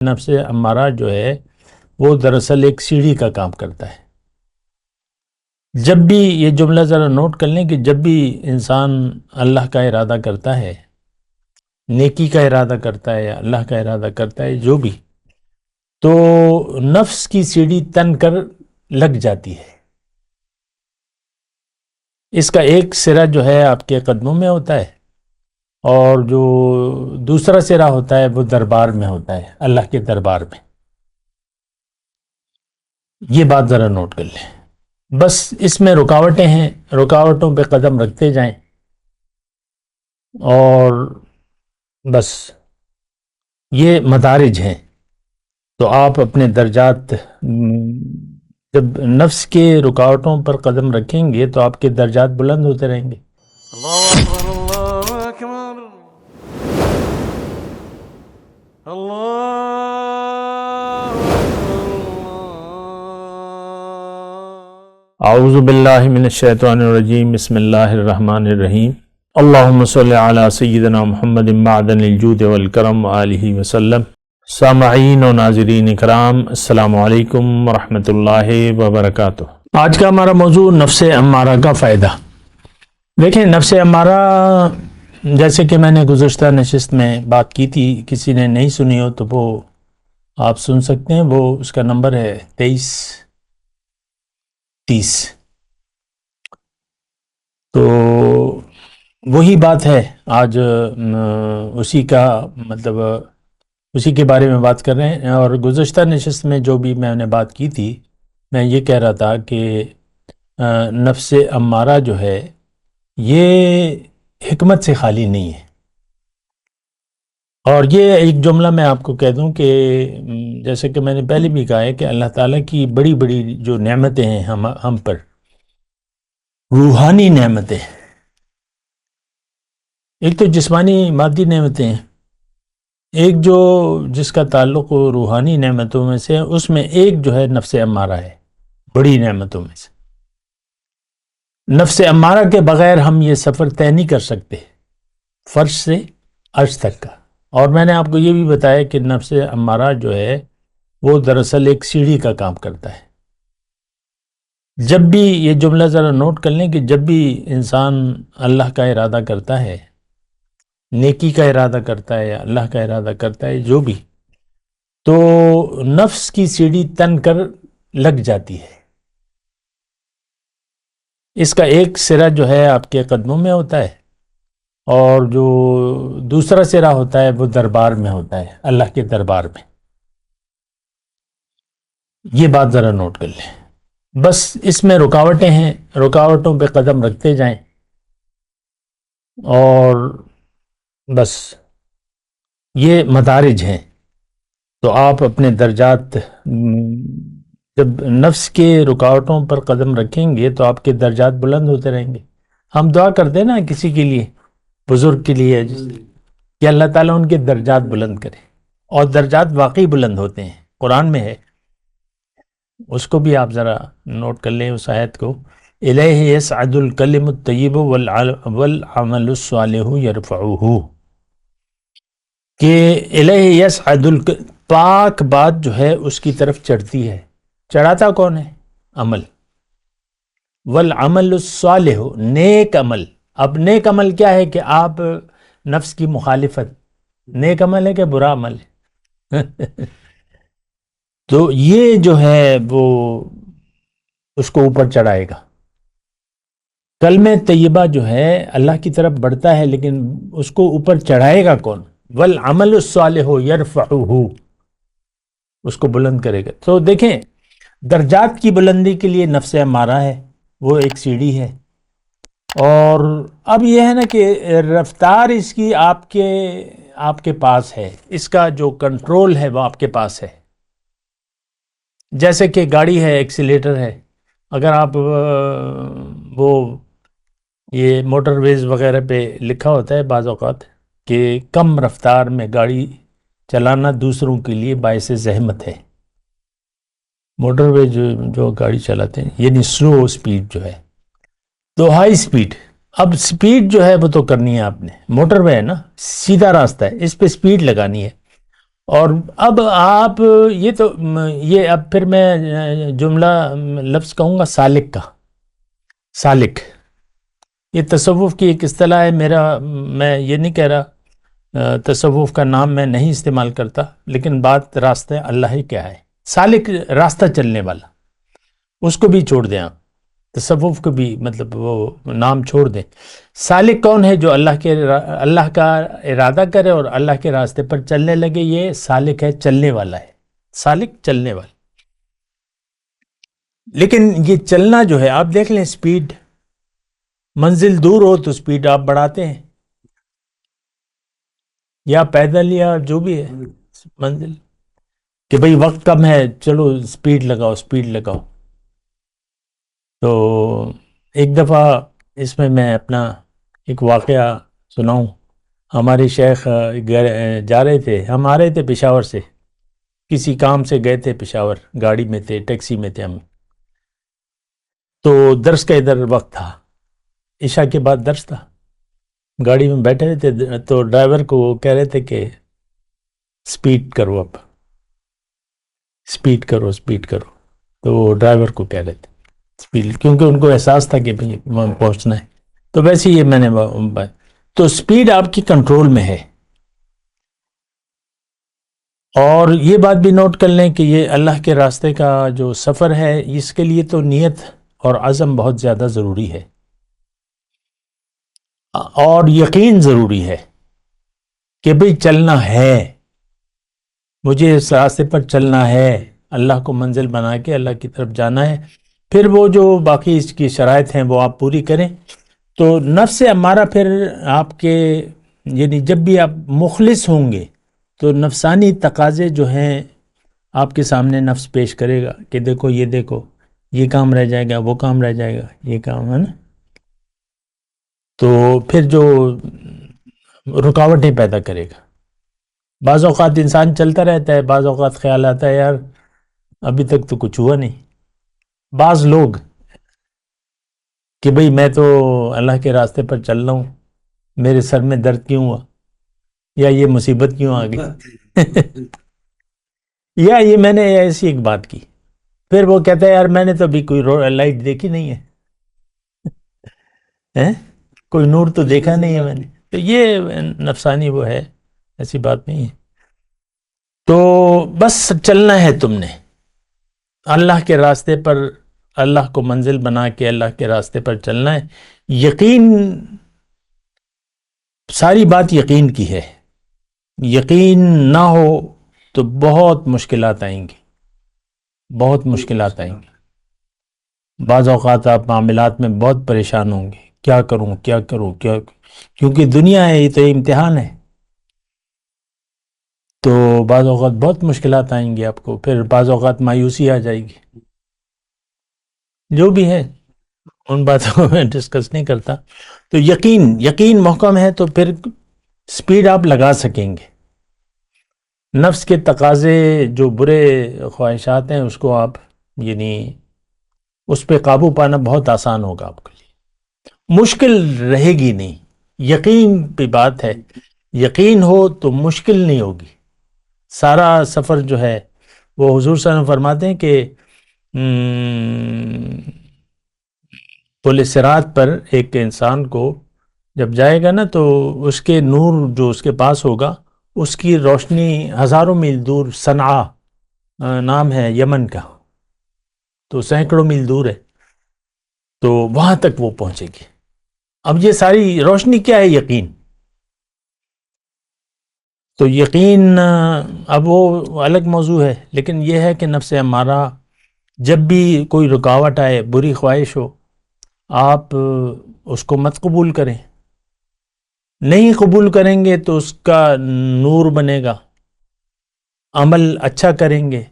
نفس امارہ جو ہے وہ دراصل ایک سیڑھی کا کام کرتا ہے۔ جب بھی یہ جملہ ذرا نوٹ کر لیں کہ جب بھی انسان اللہ کا ارادہ کرتا ہے، نیکی کا ارادہ کرتا ہے یا اللہ کا ارادہ کرتا ہے، جو بھی، تو نفس کی سیڑھی تن کر لگ جاتی ہے۔ اس کا ایک سرا جو ہے آپ کے قدموں میں ہوتا ہے، اور جو دوسرا سرا ہوتا ہے وہ دربار میں ہوتا ہے، اللہ کے دربار میں۔ یہ بات ذرا نوٹ کر لیں۔ بس اس میں رکاوٹیں ہیں، رکاوٹوں پہ قدم رکھتے جائیں، اور بس یہ مدارج ہیں۔ تو آپ اپنے درجات، جب نفس کے رکاوٹوں پر قدم رکھیں گے تو آپ کے درجات بلند ہوتے رہیں گے۔ اللہ اکبر اللہ اکبر اللہ اعوذ باللہ من الشیطان الرجیم، بسم اللہ الرحمن الرحیم۔ اللہم صلی علی سیدنا محمد معدن الجود والکرم وآلہ وسلم۔ سامعین و ناظرین اکرام، السلام علیکم ورحمۃ اللہ وبرکاتہ۔ آج کا ہمارا موضوع نفس امارہ کا فائدہ۔ دیکھیں، نفس امارہ جیسے کہ میں نے گزشتہ نشست میں بات کی تھی، کسی نے نہیں سنی ہو تو وہ آپ سن سکتے ہیں، وہ اس کا نمبر ہے 2330۔ تو وہی بات ہے آج، اسی کا مطلب اسی کے بارے میں بات کر رہے ہیں۔ اور گزشتہ نشست میں جو بھی میں نے بات کی تھی، میں یہ کہہ رہا تھا کہ نفس امارہ جو ہے یہ حکمت سے خالی نہیں ہے۔ اور یہ ایک جملہ میں آپ کو کہہ دوں کہ جیسے کہ میں نے پہلے بھی کہا ہے کہ اللہ تعالیٰ کی بڑی بڑی جو نعمتیں ہیں ہم پر، روحانی نعمتیں، ایک تو جسمانی مادی نعمتیں ہیں، ایک جو جس کا تعلق روحانی نعمتوں میں سے، اس میں ایک جو ہے نفس امارہ ہے، بڑی نعمتوں میں سے۔ نفس امارہ کے بغیر ہم یہ سفر طے نہیں کر سکتے فرش سے عرش تک کا۔ اور میں نے آپ کو یہ بھی بتایا کہ نفس امارہ جو ہے وہ دراصل ایک سیڑھی کا کام کرتا ہے۔ جب بھی یہ جملہ ذرا نوٹ کر لیں کہ جب بھی انسان اللہ کا ارادہ کرتا ہے، نیکی کا ارادہ کرتا ہے یا اللہ کا ارادہ کرتا ہے، جو بھی، تو نفس کی سیڑھی تن کر لگ جاتی ہے۔ اس کا ایک سرا جو ہے آپ کے قدموں میں ہوتا ہے، اور جو دوسرا سرا ہوتا ہے وہ دربار میں ہوتا ہے، اللہ کے دربار میں۔ یہ بات ذرا نوٹ کر لیں۔ بس اس میں رکاوٹیں ہیں، رکاوٹوں پہ قدم رکھتے جائیں، اور بس یہ مدارج ہیں۔ تو آپ اپنے درجات، جب نفس کے رکاوٹوں پر قدم رکھیں گے تو آپ کے درجات بلند ہوتے رہیں گے۔ ہم دعا کرتے ہیں نا کسی کے لیے، بزرگ کے لیے، کہ اللہ تعالیٰ ان کے درجات بلند کرے، اور درجات واقعی بلند ہوتے ہیں، قرآن میں ہے۔ اس کو بھی آپ ذرا نوٹ کر لیں، اس آیت کو، الیہ یصعد الکلم الطیب والعمل الصالح یرفعہ، کہ الیہ یصعد پاک بات جو ہے اس کی طرف چڑھتی ہے۔ چڑھاتا کون ہے؟ عمل۔ والعمل الصالح، نیک عمل۔ اب نیک عمل کیا ہے کہ آپ نفس کی مخالفت، نیک عمل ہے کہ برا عمل ہے؟ تو یہ جو ہے وہ اس کو اوپر چڑھائے گا۔ کلمہ طیبہ جو ہے اللہ کی طرف بڑھتا ہے، لیکن اس کو اوپر چڑھائے گا کون؟ والعمل الصالح یرفعہ، اس کو بلند کرے گا۔ تو دیکھیں، درجات کی بلندی کے لیے نفس امارہ ہے، وہ ایک سیڑھی ہے۔ اور اب یہ ہے نا کہ رفتار اس کی آپ کے پاس ہے، اس کا جو کنٹرول ہے وہ آپ کے پاس ہے۔ جیسے کہ گاڑی ہے، ایکسیلیٹر ہے، اگر آپ وہ یہ موٹر ویز وغیرہ پہ لکھا ہوتا ہے بعض اوقات کہ کم رفتار میں گاڑی چلانا دوسروں کے لیے باعث زحمت ہے۔ موٹر وے جو گاڑی چلاتے ہیں، یعنی سلو سپیڈ جو ہے، تو ہائی سپیڈ، اب سپیڈ جو ہے وہ تو کرنی ہے آپ نے، موٹر وے ہے نا، سیدھا راستہ ہے، اس پہ سپیڈ لگانی ہے۔ اور اب آپ یہ تو یہ اب پھر میں جملہ لفظ کہوں گا سالک کا. سالک یہ تصوف کی ایک اصطلاح ہے. میں یہ نہیں کہہ رہا تصوف کا نام میں نہیں استعمال کرتا، لیکن بات راستہ اللہ ہی کیا ہے. سالک راستہ چلنے والا، اس کو بھی چھوڑ دیں آپ، تصوف کو بھی مطلب وہ نام چھوڑ دیں. سالک کون ہے؟ جو اللہ کا ارادہ کرے اور اللہ کے راستے پر چلنے لگے، یہ سالک ہے، چلنے والا ہے. سالک چلنے والا. لیکن یہ چلنا جو ہے، آپ دیکھ لیں سپیڈ، منزل دور ہو تو سپیڈ آپ بڑھاتے ہیں، یا پیدل یا جو بھی ہے منزل، کہ بھئی وقت کم ہے چلو سپیڈ لگاؤ سپیڈ لگاؤ. تو ایک دفعہ اس میں اپنا ایک واقعہ سناؤں. ہمارے شیخ جا رہے تھے، ہم آ رہے تھے پشاور سے، کسی کام سے گئے تھے پشاور، گاڑی میں تھے، ٹیکسی میں تھے ہم. تو درس کا ادھر وقت تھا، عشاء کے بعد درس تھا. گاڑی میں بیٹھے ہوئے تھے تو ڈرائیور کو وہ کہہ رہے تھے کہ سپیڈ کرو، اب سپیڈ کرو سپیڈ کرو. تو وہ ڈرائیور کو کہہ رہے تھے سپیڈ، کیونکہ ان کو احساس تھا کہ بھئی وہاں پہنچنا ہے. تو ویسے یہ میں نے تو سپیڈ آپ کی کنٹرول میں ہے. اور یہ بات بھی نوٹ کر لیں کہ یہ اللہ کے راستے کا جو سفر ہے، اس کے لیے تو نیت اور عزم بہت زیادہ ضروری ہے، اور یقین ضروری ہے کہ بھئی چلنا ہے، مجھے اس راستے پر چلنا ہے، اللہ کو منزل بنا کے اللہ کی طرف جانا ہے. پھر وہ جو باقی اس کی شرائط ہیں وہ آپ پوری کریں. تو نفس امارہ پھر آپ کے، یعنی جب بھی آپ مخلص ہوں گے تو نفسانی تقاضے جو ہیں آپ کے سامنے نفس پیش کرے گا کہ دیکھو یہ کام رہ جائے گا، وہ کام رہ جائے گا، یہ کام ہے نا. تو پھر جو رکاوٹیں پیدا کرے گا. بعض اوقات انسان چلتا رہتا ہے، بعض اوقات خیال آتا ہے یار ابھی تک تو کچھ ہوا نہیں. بعض لوگ کہ بھئی میں تو اللہ کے راستے پر چل رہا ہوں، میرے سر میں درد کیوں ہوا، یا یہ مصیبت کیوں آ گئی یا یہ میں نے ایسی ایک بات کی. پھر وہ کہتا ہے یار میں نے تو ابھی کوئی لائٹ دیکھی نہیں ہے، کوئی نور تو دیکھا نہیں ہے میں نے. تو یہ نفسانی وہ ہے، ایسی بات نہیں ہے. تو بس چلنا ہے تم نے اللہ کے راستے پر، اللہ کو منزل بنا کے اللہ کے راستے پر چلنا ہے. یقین، ساری بات یقین کی ہے. یقین نہ ہو تو بہت مشکلات آئیں گی، بہت مشکلات آئیں گی. بعض اوقات آپ معاملات میں بہت پریشان ہوں گے، کیا کروں کیونکہ دنیا ہے، یہ تو امتحان ہے. تو بعض اوقات بہت مشکلات آئیں گی آپ کو، پھر بعض اوقات مایوسی آ جائے گی. جو بھی ہے ان باتوں کو میں ڈسکس نہیں کرتا. تو یقین محکم ہے تو پھر سپیڈ آپ لگا سکیں گے. نفس کے تقاضے جو برے خواہشات ہیں اس کو آپ، یعنی اس پہ قابو پانا بہت آسان ہوگا آپ کے لیے، مشکل رہے گی نہیں. یقین پہ بات ہے، یقین ہو تو مشکل نہیں ہوگی. سارا سفر جو ہے وہ حضور صلی اللہ علیہ وسلم فرماتے ہیں کہ پل صراط پر ایک انسان کو جب جائے گا نا تو اس کے نور جو اس کے پاس ہوگا، اس کی روشنی ہزاروں میل دور، صنعاء نام ہے یمن کا، تو سینکڑوں میل دور ہے، تو وہاں تک وہ پہنچے گی. اب یہ ساری روشنی کیا ہے؟ یقین. تو یقین اب وہ الگ موضوع ہے، لیکن یہ ہے کہ نفس ہمارا جب بھی کوئی رکاوٹ آئے، بری خواہش ہو، آپ اس کو مت قبول کریں. نہیں قبول کریں گے تو اس کا نور بنے گا. عمل اچھا کریں گے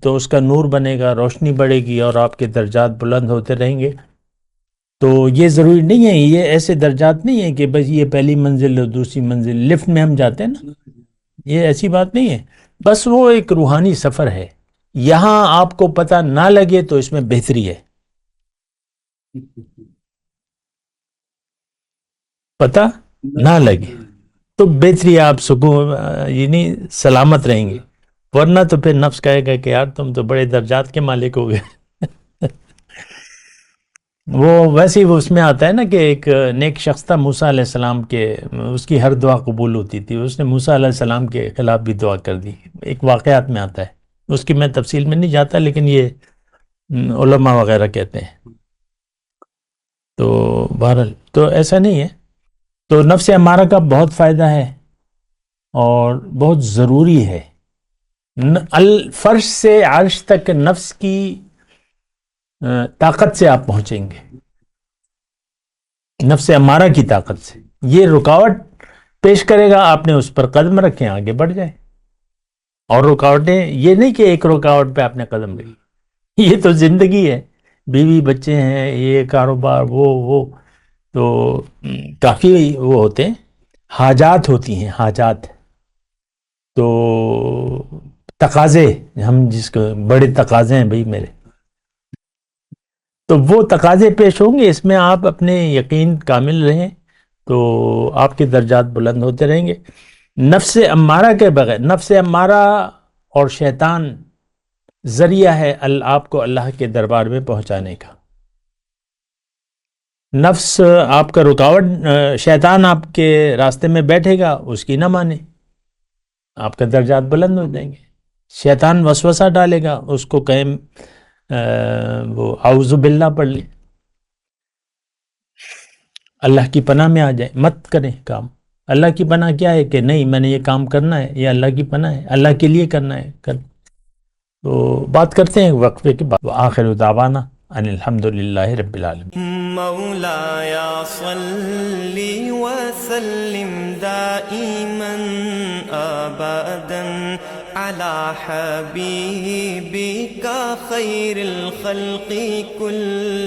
تو اس کا نور بنے گا، روشنی بڑھے گی اور آپ کے درجات بلند ہوتے رہیں گے. تو یہ ضروری نہیں ہے، یہ ایسے درجات نہیں ہے کہ بس یہ پہلی منزل اور دوسری منزل، لفٹ میں ہم جاتے ہیں نا، یہ ایسی بات نہیں ہے. بس وہ ایک روحانی سفر ہے. یہاں آپ کو پتہ نہ لگے تو اس میں بہتری ہے، پتہ نہ لگے تو بہتری آپ سکون یعنی سلامت رہیں گے، ورنہ تو پھر نفس کہے گا کہ یار تم تو بڑے درجات کے مالک ہو گئے. وہ ویسے ہی وہ اس میں آتا ہے نا کہ ایک نیک شخص تھا موسیٰ علیہ السلام کے، اس کی ہر دعا قبول ہوتی تھی، اس نے موسیٰ علیہ السلام کے خلاف بھی دعا کر دی، ایک واقعات میں آتا ہے، اس کی میں تفصیل میں نہیں جاتا لیکن یہ علماء وغیرہ کہتے ہیں. تو بہرحال تو ایسا نہیں ہے. تو نفس امارہ کا بہت فائدہ ہے اور بہت ضروری ہے. الفرش سے عرش تک نفس کی طاقت سے آپ پہنچیں گے، نفس امارہ کی طاقت سے. یہ رکاوٹ پیش کرے گا، آپ نے اس پر قدم رکھیں، آگے بڑھ جائے. اور رکاوٹیں یہ نہیں کہ ایک رکاوٹ پہ آپ نے قدم رکھی، یہ تو زندگی ہے، بیوی بچے ہیں، یہ کاروبار، وہ تو کافی وہ ہوتے ہیں، حاجات ہوتی ہیں، حاجات. تو تقاضے، ہم جس کو بڑے تقاضے ہیں بھئی میرے، تو وہ تقاضے پیش ہوں گے، اس میں آپ اپنے یقین کامل رہیں تو آپ کے درجات بلند ہوتے رہیں گے. نفس امارہ کے بغیر، نفس امارہ اور شیطان ذریعہ ہے آپ کو اللہ کے دربار میں پہنچانے کا. نفس آپ کا رکاوٹ، شیطان آپ کے راستے میں بیٹھے گا، اس کی نہ مانے، آپ کا درجات بلند ہو جائیں گے. شیطان وسوسہ ڈالے گا، اس کو کہیں وہ اعوذ باللہ پڑھ لیں، اللہ کی پناہ میں آ جائیں، مت کریں کام. اللہ کی پناہ کیا ہے کہ نہیں میں نے یہ کام کرنا ہے، یہ اللہ کی پناہ ہے، اللہ کے لیے کرنا ہے. تو بات کرتے ہیں وقفے کے بعد. آخر دعوانا ان الحمدللہ رب العالمین. مولاي صل وسلم دائما ابدا على حبيبك خير الخلق كل